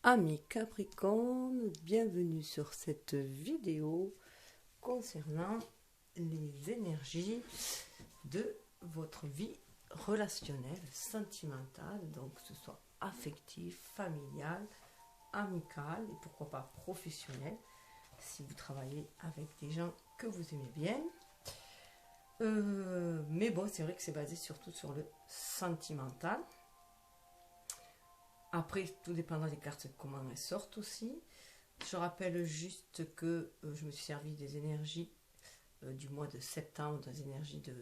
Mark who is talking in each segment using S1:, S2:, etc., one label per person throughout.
S1: Amis Capricorne, bienvenue sur cette vidéo concernant les énergies de votre vie relationnelle, sentimentale, donc que ce soit affective, familiale, amicale et pourquoi pas professionnelle, si vous travaillez avec des gens que vous aimez bien. Mais bon, c'est vrai que c'est basé surtout sur le sentimental. Après, tout dépendra des cartes, comment elles sortent aussi. Je rappelle juste que je me suis servi des énergies du mois de septembre, des énergies de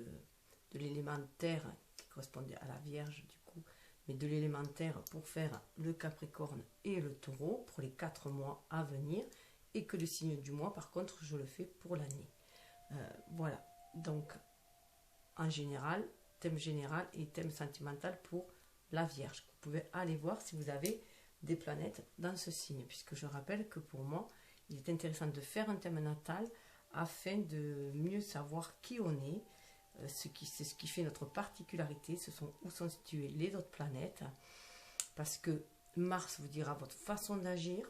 S1: l'élément terre qui correspondait à la Vierge du coup, mais de l'élément terre pour faire le Capricorne et le Taureau pour les 4 mois à venir, et que le signe du mois, par contre, je le fais pour l'année. Voilà, donc en général, thème général et thème sentimental pour la Vierge. Vous pouvez aller voir si vous avez des planètes dans ce signe, puisque je rappelle que pour moi, il est intéressant de faire un thème natal afin de mieux savoir qui on est. C'est ce qui fait notre particularité, ce sont où sont situées les autres planètes, parce que Mars vous dira votre façon d'agir,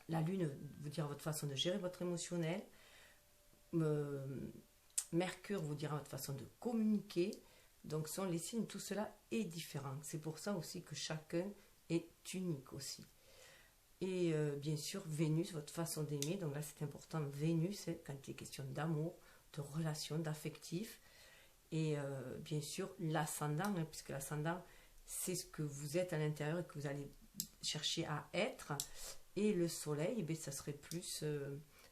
S1: la Lune vous dira votre façon de gérer votre émotionnel, Mercure vous dira votre façon de communiquer. Donc sont les signes, tout cela est différent. C'est pour ça aussi que chacun est unique aussi. Et bien sûr, Vénus, votre façon d'aimer. Donc là, c'est important. Vénus, quand il est question d'amour, de relation, d'affectif. Et bien sûr, l'ascendant, puisque l'ascendant, c'est ce que vous êtes à l'intérieur et que vous allez chercher à être. Et le soleil, ça serait plus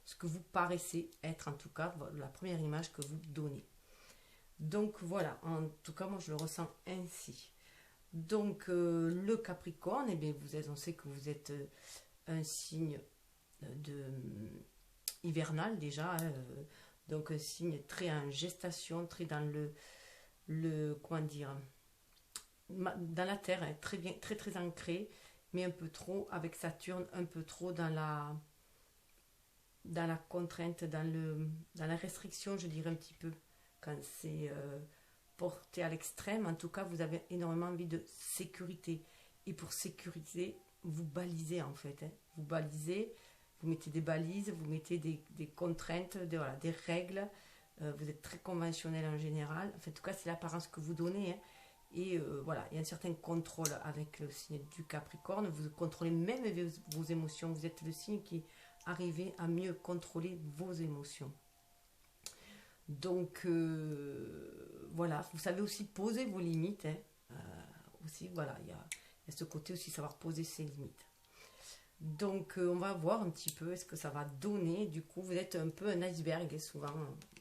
S1: ce que vous paraissez être, en tout cas, la première image que vous donnez. Donc voilà, en tout cas, moi je le ressens ainsi. Donc le Capricorne, on sait que vous êtes un signe de hivernal déjà, donc un signe très en gestation, très dans comment dire, dans la terre, très bien, très très ancré, mais un peu trop avec Saturne, un peu trop dans la contrainte, dans la restriction, je dirais un petit peu, quand c'est porté à l'extrême. En tout cas, vous avez énormément envie de sécurité. Et pour sécuriser, vous balisez en fait. Vous balisez, vous mettez des balises, vous mettez des contraintes, des règles. Vous êtes très conventionnel en général. Enfin, en tout cas, c'est l'apparence que vous donnez. Et voilà, il y a un certain contrôle avec le signe du Capricorne. Vous contrôlez même vos émotions. Vous êtes le signe qui arrive à mieux contrôler vos émotions. Donc voilà, vous savez aussi poser vos limites. Aussi, voilà, il y a ce côté aussi, savoir poser ses limites. Donc on va voir un petit peu ce que ça va donner. Du coup, vous êtes un peu un iceberg, et souvent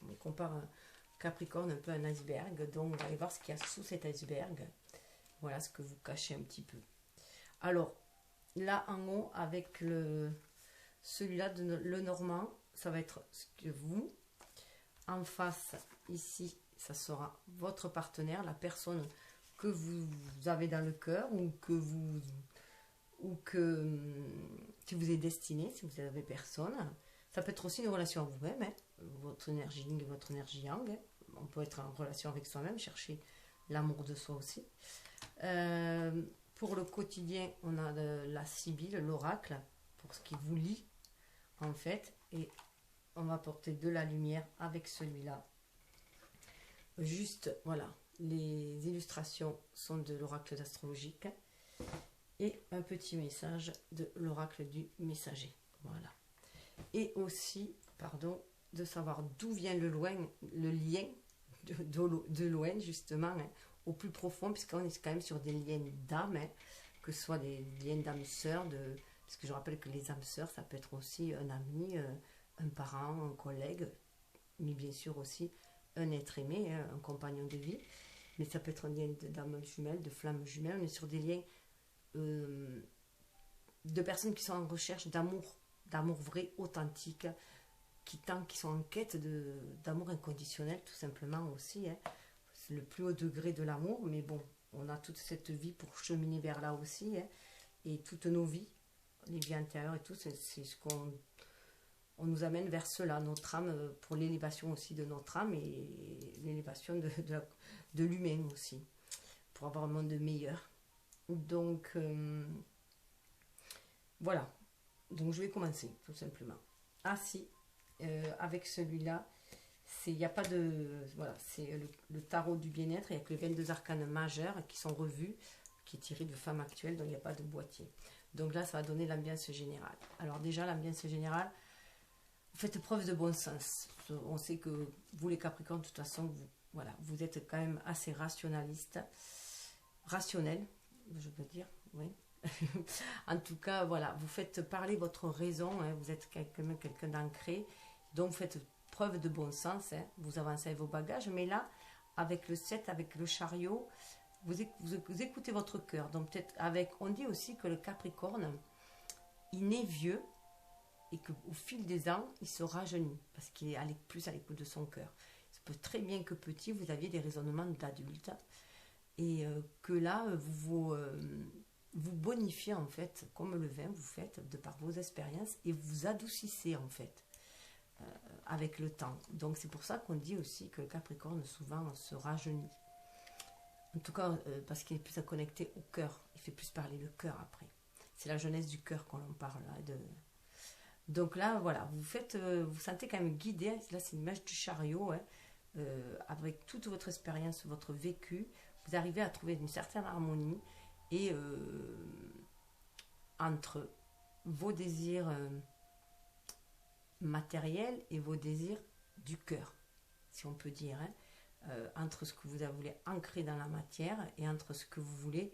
S1: on compare un Capricorne un peu à un iceberg. Donc on va aller voir ce qu'il y a sous cet iceberg. Voilà ce que vous cachez un petit peu. Alors là en haut, avec celui-là, le Normand, ça va être ce que vous. En face, ici, ça sera votre partenaire, la personne que vous avez dans le cœur qui vous est destiné, si vous n'avez personne. Ça peut être aussi une relation à vous-même, votre énergie yin et votre énergie yang. On peut être en relation avec soi-même, chercher l'amour de soi aussi. Pour le quotidien, on a la Sibylle, l'oracle, pour ce qui vous lie, en fait, et on va apporter de la lumière avec celui-là. Juste, voilà, les illustrations sont de l'oracle astrologique et un petit message de l'oracle du messager. Voilà. Et aussi, pardon, de savoir d'où vient le lien de loin, justement, au plus profond, puisqu'on est quand même sur des liens d'âme, que ce soit des liens d'âme sœur, parce que je rappelle que les âmes sœurs, ça peut être aussi un ami, un parent, un collègue, mais bien sûr aussi un être aimé, un compagnon de vie. Mais ça peut être un lien d'âme jumelle, de flamme jumelle. On est sur des liens de personnes qui sont en recherche d'amour vrai, authentique, qui sont en quête d'amour inconditionnel, tout simplement aussi. C'est le plus haut degré de l'amour, mais bon, on a toute cette vie pour cheminer vers là aussi. Et toutes nos vies, les vies intérieures et tout, c'est ce on nous amène vers cela, notre âme, pour l'élévation aussi de notre âme et l'élévation de l'humain aussi, pour avoir un monde meilleur. Donc Voilà, donc je vais commencer tout simplement. Ah si, avec celui-là, il n'y a pas de... Voilà, c'est le tarot du bien-être, il n'y a que les 22 arcanes majeurs qui sont revus, qui est tiré de Femme Actuelle, donc il n'y a pas de boîtier. Donc là, ça va donner l'ambiance générale. Alors déjà, l'ambiance générale, vous faites preuve de bon sens. On sait que vous, les Capricornes, de toute façon, voilà, vous êtes quand même assez rationaliste, rationnel, je peux dire, oui. En tout cas, voilà, vous faites parler votre raison, hein, vous êtes quelqu'un d'ancré, donc vous faites preuve de bon sens, hein, vous avancez vos bagages, mais là, avec le 7, avec le chariot, vous écoutez votre cœur. Donc peut-être avec, on dit aussi que le Capricorne, il naît vieux et qu'au fil des ans, il se rajeunit parce qu'il est plus à l'écoute de son cœur. Il se peut très bien que petit, vous aviez des raisonnements d'adulte et que là, vous bonifiez en fait, comme le vin, vous faites de par vos expériences et vous adoucissez en fait avec le temps. Donc c'est pour ça qu'on dit aussi que le Capricorne souvent se rajeunit. En tout cas, parce qu'il est plus à connecter au cœur. Il fait plus parler le cœur après. C'est la jeunesse du cœur qu'on en parle. Là, donc là, voilà, vous sentez quand même guidé. Là, c'est l'image du chariot. Hein, avec toute votre expérience, votre vécu, vous arrivez à trouver une certaine harmonie et entre vos désirs matériels et vos désirs du cœur, si on peut dire. Hein. Entre ce que vous voulez ancrer dans la matière et entre ce que vous voulez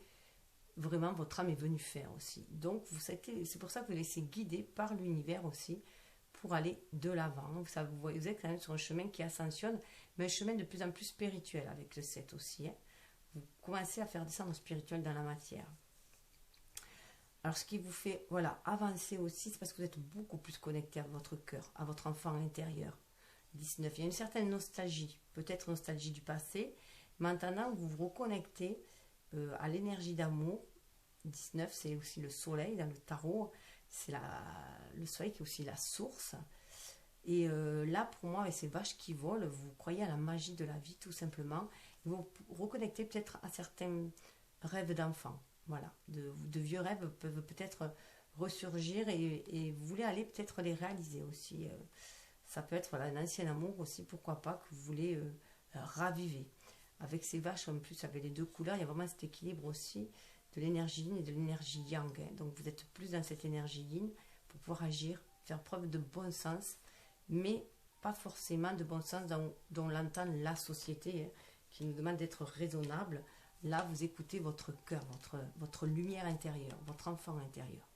S1: vraiment, votre âme est venue faire aussi. Donc c'est pour ça que vous laissez guider par l'univers aussi pour aller de l'avant. Vous êtes quand même sur un chemin qui ascensionne, mais un chemin de plus en plus spirituel avec le 7 aussi. Hein. Vous commencez à faire descendre le spirituel dans la matière. Alors ce qui vous fait avancer aussi, c'est parce que vous êtes beaucoup plus connecté à votre cœur, à votre enfant intérieur. 19. Il y a une certaine nostalgie, peut-être nostalgie du passé, maintenant vous vous reconnectez à l'énergie d'amour. 19, c'est aussi le soleil dans le tarot, c'est le soleil qui est aussi la source. Et là, pour moi, avec ces vaches qui volent, vous croyez à la magie de la vie, tout simplement. Vous vous reconnectez peut-être à certains rêves d'enfant. Voilà, de vieux rêves peuvent peut-être ressurgir et vous voulez aller peut-être les réaliser aussi. Ça peut être un ancien amour aussi, pourquoi pas, que vous voulez raviver. Avec ces vaches, en plus, avec les deux couleurs, il y a vraiment cet équilibre aussi de l'énergie yin et de l'énergie yang. Hein. Donc vous êtes plus dans cette énergie yin pour pouvoir agir, faire preuve de bon sens, mais pas forcément de bon sens dont l'entend la société, hein, qui nous demande d'être raisonnable. Là, vous écoutez votre cœur, votre lumière intérieure, votre enfant intérieur.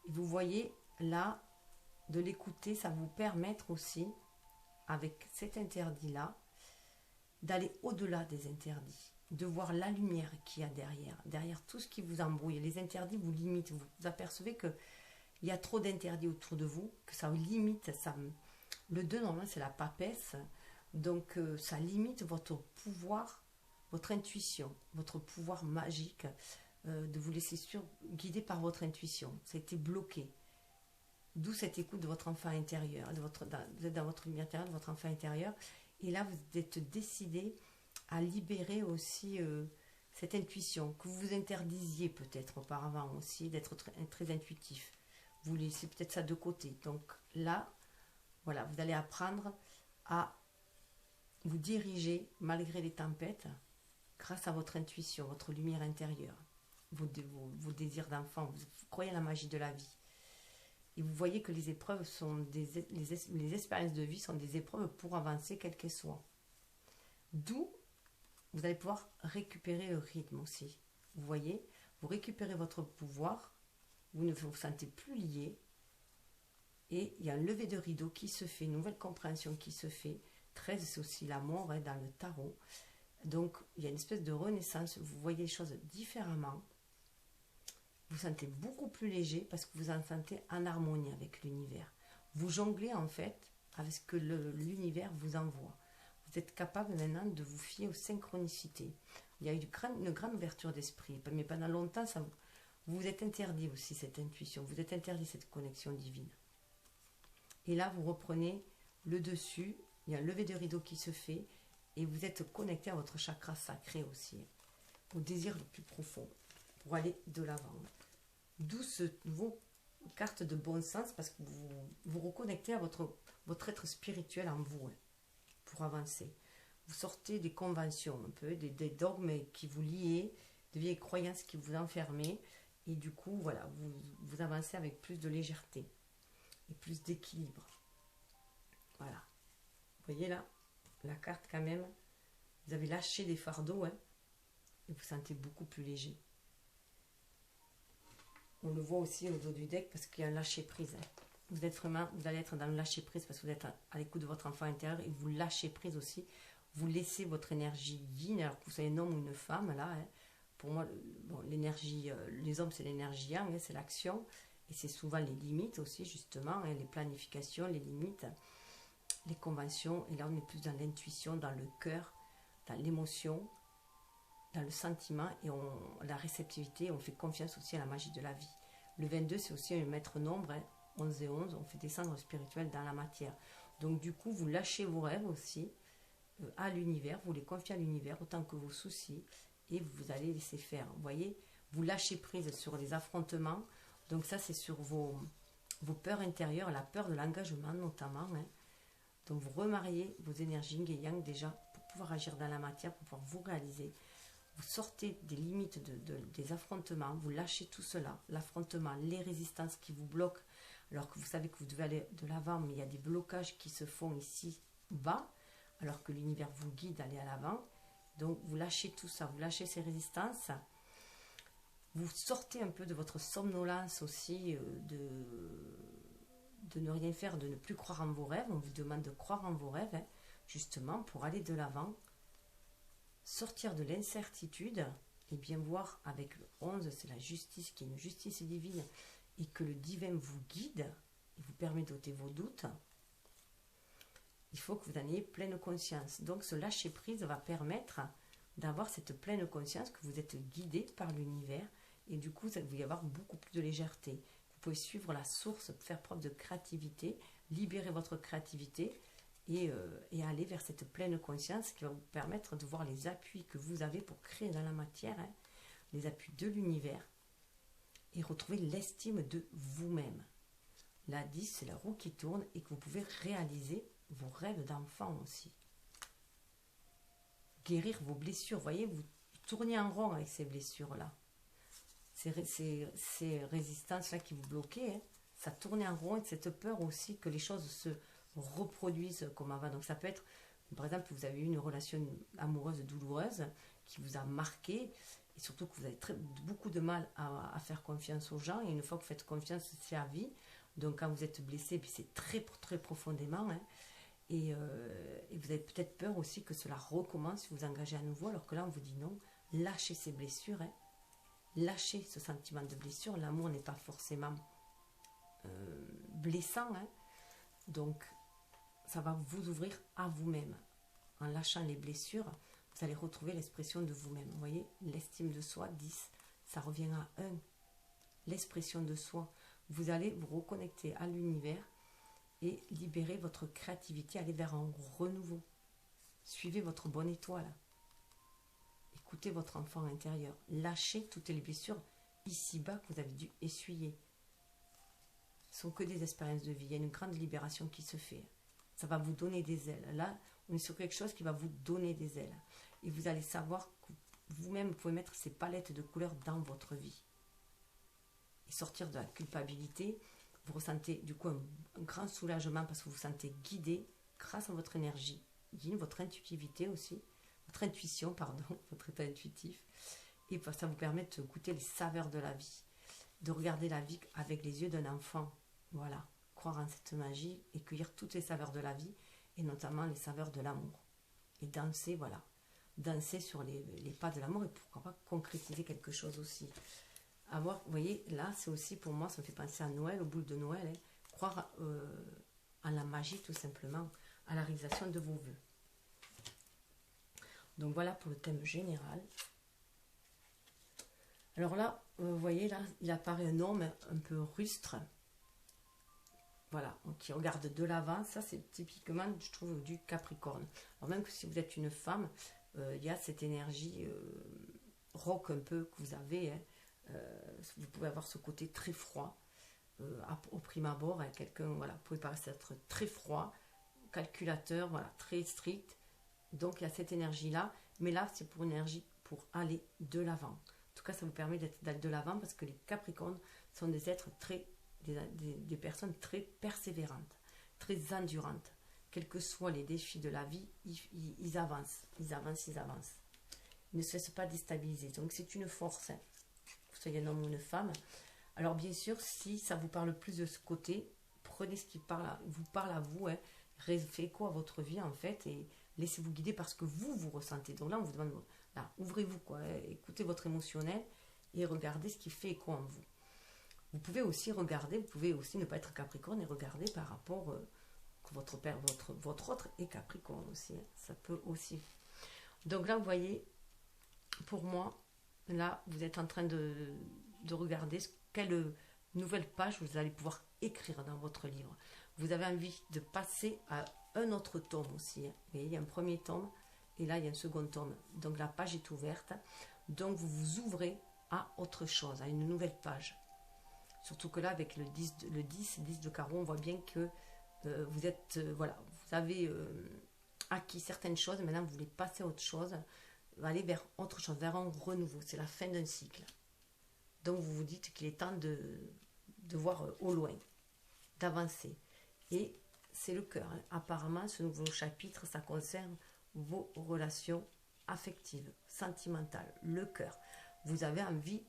S1: Et vous voyez, là, de l'écouter, ça va vous permettre aussi, avec cet interdit-là, d'aller au-delà des interdits, de voir la lumière qu'il y a derrière tout ce qui vous embrouille. Les interdits vous limitent, vous apercevez qu'il y a trop d'interdits autour de vous, que ça vous limite. Le 2, normalement, c'est la papesse, donc ça limite votre pouvoir, votre intuition, votre pouvoir magique, de vous laisser guider par votre intuition. Ça a été bloqué. D'où cette écoute de votre enfant intérieur, vous êtes dans votre lumière intérieure, de votre enfant intérieur, et là vous êtes décidé à libérer aussi cette intuition que vous vous interdisiez peut-être auparavant aussi, d'être très intuitif. Vous laissez peut-être ça de côté. Donc là, voilà, vous allez apprendre à vous diriger malgré les tempêtes grâce à votre intuition, votre lumière intérieure, vos désirs d'enfant. Vous croyez à la magie de la vie. Et vous voyez que les épreuves sont les expériences de vie sont des épreuves pour avancer, quelles qu'elles soient. D'où vous allez pouvoir récupérer le rythme aussi. Vous voyez, vous récupérez votre pouvoir, vous ne vous sentez plus lié, et il y a un lever de rideau qui se fait, une nouvelle compréhension qui se fait. 13, c'est aussi la mort hein, dans le tarot. Donc, il y a une espèce de renaissance, vous voyez les choses différemment. Vous sentez beaucoup plus léger parce que vous en sentez en harmonie avec l'univers. Vous jonglez en fait avec ce que l'univers vous envoie. Vous êtes capable maintenant de vous fier aux synchronicités. Il y a eu une grande ouverture d'esprit, mais pendant longtemps, vous êtes interdit aussi cette intuition, vous êtes interdit cette connexion divine. Et là, vous reprenez le dessus, il y a un lever de rideau qui se fait, et vous êtes connecté à votre chakra sacré aussi, au désir le plus profond, pour aller de l'avant. D'où ce nouveau carte de bon sens, parce que vous vous reconnectez à votre être spirituel en vous, hein, pour avancer. Vous sortez des conventions, un peu, des dogmes qui vous liaient, des vieilles croyances qui vous enfermaient, et du coup, voilà, vous avancez avec plus de légèreté et plus d'équilibre. Voilà. Vous voyez là, la carte quand même, vous avez lâché des fardeaux, hein, et vous sentez beaucoup plus léger. On le voit aussi au dos du deck parce qu'il y a un lâcher prise. Hein. Vous allez être dans le lâcher prise parce que vous êtes à l'écoute de votre enfant intérieur et vous lâchez prise aussi. Vous laissez votre énergie yin, alors que vous soyez un homme ou une femme, là. Hein. Pour moi, bon, l'énergie, les hommes c'est l'énergie yang, hein, c'est l'action. Et c'est souvent les limites aussi, justement, hein, les planifications, les limites, les conventions. Et là, on est plus dans l'intuition, dans le cœur, dans l'émotion, dans le sentiment et la réceptivité. On fait confiance aussi à la magie de la vie. Le 22, c'est aussi un maître nombre, hein, 11 et 11. On fait descendre le spirituel dans la matière. Donc, du coup, vous lâchez vos rêves aussi à l'univers. Vous les confiez à l'univers autant que vos soucis. Et vous allez laisser faire. Vous voyez, vous lâchez prise sur les affrontements. Donc ça, c'est sur vos peurs intérieures, la peur de l'engagement notamment. Hein. Donc vous remariez vos énergies yin et yang déjà pour pouvoir agir dans la matière, pour pouvoir vous réaliser. Vous sortez des limites des affrontements, vous lâchez tout cela, l'affrontement, les résistances qui vous bloquent, alors que vous savez que vous devez aller de l'avant, mais il y a des blocages qui se font ici bas, alors que l'univers vous guide d'aller à l'avant. Donc vous lâchez tout ça, vous lâchez ces résistances. Vous sortez un peu de votre somnolence aussi, de ne rien faire, de ne plus croire en vos rêves. On vous demande de croire en vos rêves, hein, justement, pour aller de l'avant. Sortir de l'incertitude et bien voir avec le 11, c'est la justice, qui est une justice divine, et que le divin vous guide et vous permet d'ôter vos doutes. Il faut que vous en ayez pleine conscience. Donc ce lâcher prise va permettre d'avoir cette pleine conscience que vous êtes guidé par l'univers. Et du coup, ça va y avoir beaucoup plus de légèreté. Vous pouvez suivre la source, faire preuve de créativité, libérer votre créativité et aller vers cette pleine conscience qui va vous permettre de voir les appuis que vous avez pour créer dans la matière, hein, les appuis de l'univers, et retrouver l'estime de vous-même. La 10, c'est la roue qui tourne et que vous pouvez réaliser vos rêves d'enfant aussi. Guérir vos blessures. Vous voyez, vous tournez en rond avec ces blessures-là. Ces résistances-là qui vous bloquaient, hein, ça tournait en rond, et cette peur aussi que les choses se reproduisent comme avant. Donc ça peut être, par exemple, vous avez eu une relation amoureuse douloureuse qui vous a marqué, et surtout que vous avez beaucoup de mal à faire confiance aux gens, et une fois que vous faites confiance, c'est à vie. Donc quand vous êtes blessé, puis c'est très, très profondément, hein, et vous avez peut-être peur aussi que cela recommence si vous engagez à nouveau, alors que là on vous dit non, lâchez ces blessures, hein, lâchez ce sentiment de blessure. L'amour n'est pas forcément blessant, hein, donc ça va vous ouvrir à vous-même. En lâchant les blessures, vous allez retrouver l'expression de vous-même. Vous voyez, l'estime de soi, 10, ça revient à 1. L'expression de soi. Vous allez vous reconnecter à l'univers et libérer votre créativité, aller vers un renouveau. Suivez votre bonne étoile. Écoutez votre enfant intérieur. Lâchez toutes les blessures ici-bas que vous avez dû essuyer. Ce ne sont que des expériences de vie. Il y a une grande libération qui se fait. Ça va vous donner des ailes. Là, on est sur quelque chose qui va vous donner des ailes. Et vous allez savoir que vous-même, vous pouvez mettre ces palettes de couleurs dans votre vie. Et sortir de la culpabilité. Vous ressentez du coup un grand soulagement parce que vous vous sentez guidé grâce à votre énergie, votre intuitivité aussi, votre intuition, pardon, votre état intuitif. Et ça vous permet de goûter les saveurs de la vie, de regarder la vie avec les yeux d'un enfant. Voilà, croire en cette magie et cueillir toutes les saveurs de la vie, et notamment les saveurs de l'amour. Et danser, voilà, danser sur les pas de l'amour, et pourquoi pas concrétiser quelque chose aussi. Avoir, vous voyez, là, c'est aussi pour moi, ça me fait penser à Noël, aux boules de Noël, hein, croire à la magie tout simplement, à la réalisation de vos vœux. Donc voilà pour le thème général. Alors là, vous voyez, là, il apparaît un homme un peu rustre, voilà, qui regarde de l'avant. Ça, c'est typiquement, je trouve, du Capricorne. Alors même que si vous êtes une femme, il y a cette énergie rock un peu que vous avez, hein, Vous pouvez avoir ce côté très froid. Au prime abord, hein, quelqu'un, voilà, vous pouvez paraître être très froid, calculateur, voilà, très strict. Donc il y a cette énergie-là, mais là c'est pour une énergie pour aller de l'avant. En tout cas, ça vous permet d'aller de l'avant parce que les Capricornes sont des êtres des personnes très persévérantes, très endurantes. Quels que soient les défis de la vie, ils avancent, ils avancent, ils avancent. Ils ne se laissent pas déstabiliser. Donc c'est une force, hein, que vous soyez un homme ou une femme. Alors bien sûr, si ça vous parle plus de ce côté, prenez ce qui vous parle à vous, hein, faites écho à votre vie en fait, et laissez-vous guider parce que vous ressentez. Donc là, on vous demande, là, ouvrez-vous, quoi, hein, écoutez votre émotionnel et regardez ce qui fait écho en vous. Vous pouvez aussi regarder, vous pouvez aussi ne pas être Capricorne et regarder par rapport que votre père, votre autre est Capricorne aussi, hein, ça peut aussi. Donc là, vous voyez, pour moi, là, vous êtes en train de regarder quelle nouvelle page vous allez pouvoir écrire dans votre livre. Vous avez envie de passer à un autre tome aussi. Hein. Vous voyez, il y a un premier tome et là, il y a un second tome. Donc la page est ouverte. Donc vous vous ouvrez à autre chose, à une nouvelle page. Surtout que là, avec le 10 de carreau, on voit bien que vous êtes, voilà, vous avez acquis certaines choses. Maintenant, vous voulez passer à autre chose, aller vers autre chose, vers un renouveau. C'est la fin d'un cycle. Donc, vous vous dites qu'il est temps de voir au loin, d'avancer. Et c'est le cœur. Hein. Apparemment, ce nouveau chapitre, ça concerne vos relations affectives, sentimentales, le cœur. Vous avez envie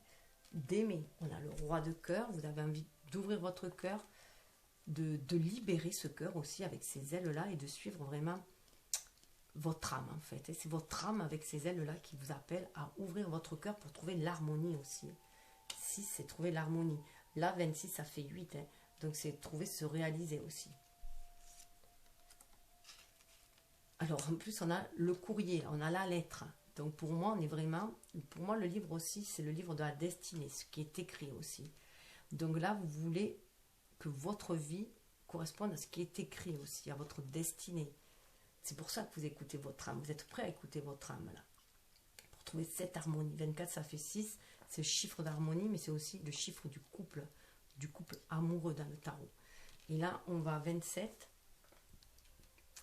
S1: d'aimer. On a le roi de cœur. Vous avez envie d'ouvrir votre cœur, de libérer ce cœur aussi avec ces ailes-là et de suivre vraiment votre âme en fait. Et c'est votre âme avec ces ailes-là qui vous appelle à ouvrir votre cœur pour trouver l'harmonie aussi. 6, c'est trouver l'harmonie. Là, 26, ça fait 8. Hein. Donc, c'est trouver se réaliser aussi. Alors, en plus, on a le courrier, on a la lettre. Donc, pour moi, on est vraiment... Pour moi, le livre aussi, c'est le livre de la destinée, ce qui est écrit aussi. Donc là, vous voulez que votre vie corresponde à ce qui est écrit aussi, à votre destinée. C'est pour ça que vous écoutez votre âme. Vous êtes prêt à écouter votre âme, là. Pour trouver cette harmonie. 24, ça fait 6. C'est le chiffre d'harmonie, mais c'est aussi le chiffre du couple amoureux dans le tarot. Et là, on va à 27.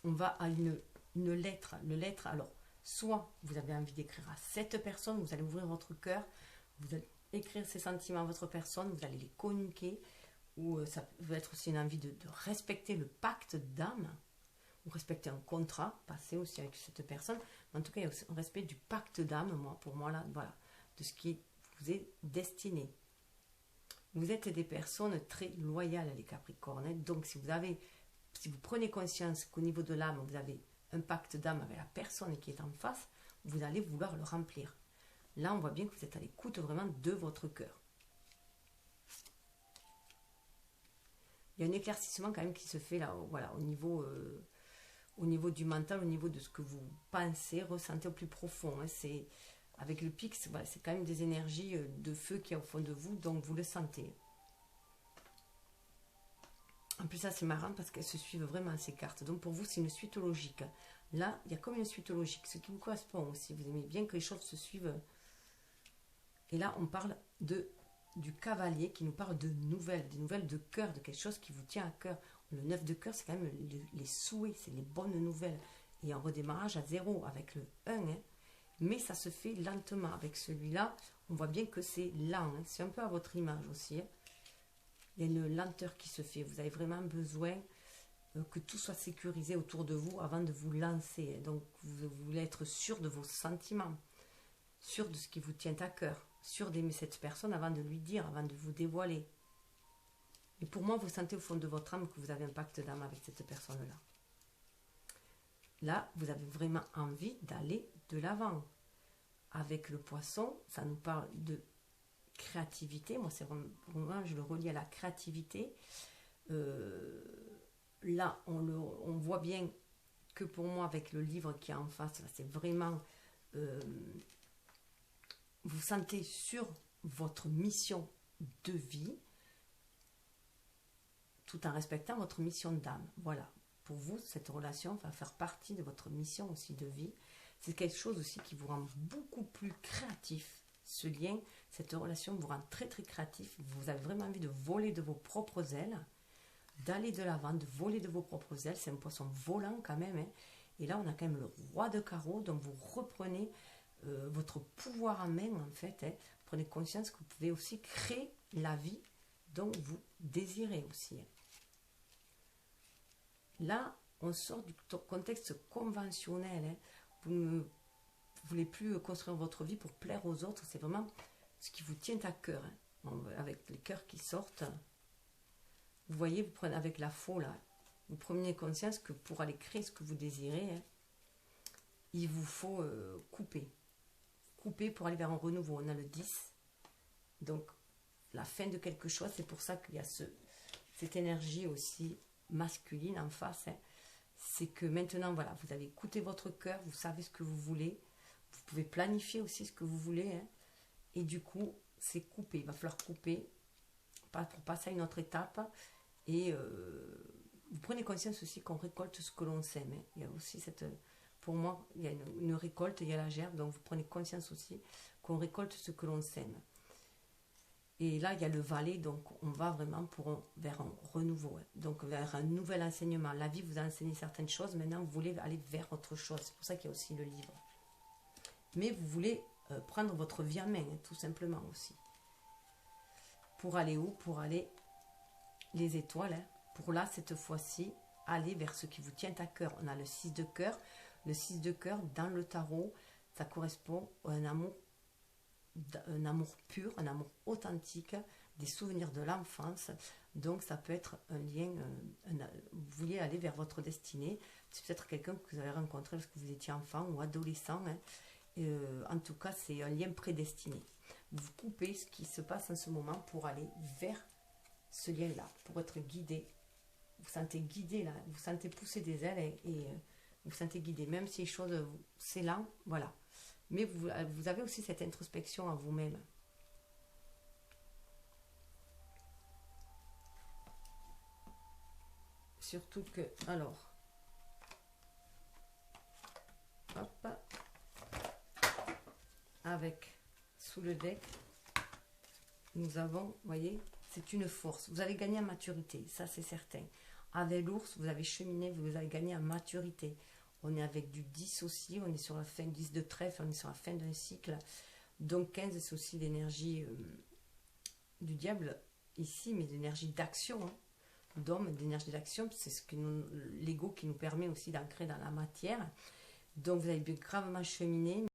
S1: On va à une lettre. Le lettre, alors, soit vous avez envie d'écrire à cette personne, vous allez ouvrir votre cœur, vous allez écrire ces sentiments à votre personne, vous allez les communiquer, ou ça peut être aussi une envie de respecter le pacte d'âme, ou respecter un contrat passé aussi avec cette personne. En tout cas, il y a aussi un respect du pacte d'âme, pour moi, là, voilà, de ce qui vous est destiné. Vous êtes des personnes très loyales, les Capricornes. Donc, si vous prenez conscience qu'au niveau de l'âme, vous avez un pacte d'âme avec la personne qui est en face, vous allez vouloir le remplir. Là, on voit bien que vous êtes à l'écoute vraiment de votre cœur. Il y a un éclaircissement quand même qui se fait là, voilà, au niveau du mental, au niveau de ce que vous pensez, ressentez au plus profond. Hein. C'est avec le pic, c'est quand même des énergies de feu qui est au fond de vous, donc vous le sentez. En plus, ça c'est marrant parce qu'elles se suivent vraiment ces cartes. Donc pour vous, c'est une suite logique. Là, il y a comme une suite logique, ce qui vous correspond aussi. Vous aimez bien que les choses se suivent. Et là, on parle du cavalier qui nous parle de nouvelles, des nouvelles de cœur, de quelque chose qui vous tient à cœur. Le 9 de cœur, c'est quand même les souhaits, c'est les bonnes nouvelles. Et un redémarrage à 0 avec le 1. Hein. Mais ça se fait lentement. Avec celui-là, on voit bien que c'est lent. Hein. C'est un peu à votre image aussi. Hein. Il y a une lenteur qui se fait. Vous avez vraiment besoin que tout soit sécurisé autour de vous avant de vous lancer. Hein. Donc, vous voulez être sûr de vos sentiments, sûr de ce qui vous tient à cœur, sûr d'aimer cette personne avant de lui dire, avant de vous dévoiler. Et pour moi, vous sentez au fond de votre âme que vous avez un pacte d'âme avec cette personne-là. Là, vous avez vraiment envie d'aller de l'avant. Avec le poisson, ça nous parle de créativité. Moi, c'est vraiment, je le relie à la créativité. Là, on voit bien que pour moi, avec le livre qui est en face, c'est vraiment... vous sentez sur votre mission de vie, tout en respectant votre mission d'âme. Voilà. Pour vous, cette relation va faire partie de votre mission aussi de vie. C'est quelque chose aussi qui vous rend beaucoup plus créatif. Ce lien, Cette relation vous rend très très créatif. Vous avez vraiment envie de voler de vos propres ailes, d'aller de l'avant, de voler de vos propres ailes. C'est un poisson volant quand même, hein. Et là, on a quand même le roi de carreau. Donc, vous reprenez votre pouvoir en main, en fait, hein. Prenez conscience que vous pouvez aussi créer la vie dont vous désirez aussi, hein. Là, on sort du contexte conventionnel, hein. Vous ne voulez plus construire votre vie pour plaire aux autres. C'est vraiment ce qui vous tient à cœur, hein. Avec les cœurs qui sortent. Vous voyez, vous prenez avec la faux, là. Vous prenez conscience que pour aller créer ce que vous désirez, hein, il vous faut couper. Couper pour aller vers un renouveau. On a le 10. Donc, la fin de quelque chose. C'est pour ça qu'il y a cette énergie aussi masculine en face, hein. C'est que maintenant, voilà, vous avez écouté votre cœur, vous savez ce que vous voulez. Vous pouvez planifier aussi ce que vous voulez, hein. Et du coup, c'est couper. Il va falloir couper pour passer à une autre étape. Et vous prenez conscience aussi qu'on récolte ce que l'on sème, hein. Il y a aussi pour moi, il y a une récolte, il y a la gerbe. Donc vous prenez conscience aussi qu'on récolte ce que l'on sème. Et là, il y a le valet, donc on va vraiment vers un renouveau, hein. Donc vers un nouvel enseignement. La vie vous a enseigné certaines choses, maintenant vous voulez aller vers autre chose. C'est pour ça qu'il y a aussi le livre. Mais vous voulez prendre votre vie en main, hein, tout simplement aussi. Pour aller où? Pour aller les étoiles, hein. Pour là, cette fois-ci, aller vers ce qui vous tient à cœur. On a le 6 de cœur. Le 6 de cœur, dans le tarot, ça correspond à un amour pur, un amour authentique, des souvenirs de l'enfance. Donc ça peut être un lien, vous vouliez aller vers votre destinée. C'est peut-être quelqu'un que vous avez rencontré lorsque vous étiez enfant ou adolescent, hein. En tout cas, c'est un lien prédestiné. Vous coupez ce qui se passe en ce moment pour aller vers ce lien-là, pour être guidé. Vous sentez guidé là, vous sentez pousser des ailes et vous sentez guidé, même si les choses, c'est lent, voilà. Mais vous avez aussi cette introspection à vous-même. Surtout que, alors, hop, avec, sous le deck, nous avons, vous voyez, c'est une force. Vous allez gagner en maturité, ça c'est certain. Avec l'ours, vous avez cheminé, vous avez gagné en maturité. On est avec du 10 aussi, on est sur la fin, 10 de trèfle, on est sur la fin d'un cycle. Donc 15, c'est aussi l'énergie du diable ici, mais d'énergie d'action, hein. D'homme, d'énergie d'action, c'est l'ego qui nous permet aussi d'ancrer dans la matière. Donc vous avez gravement cheminé.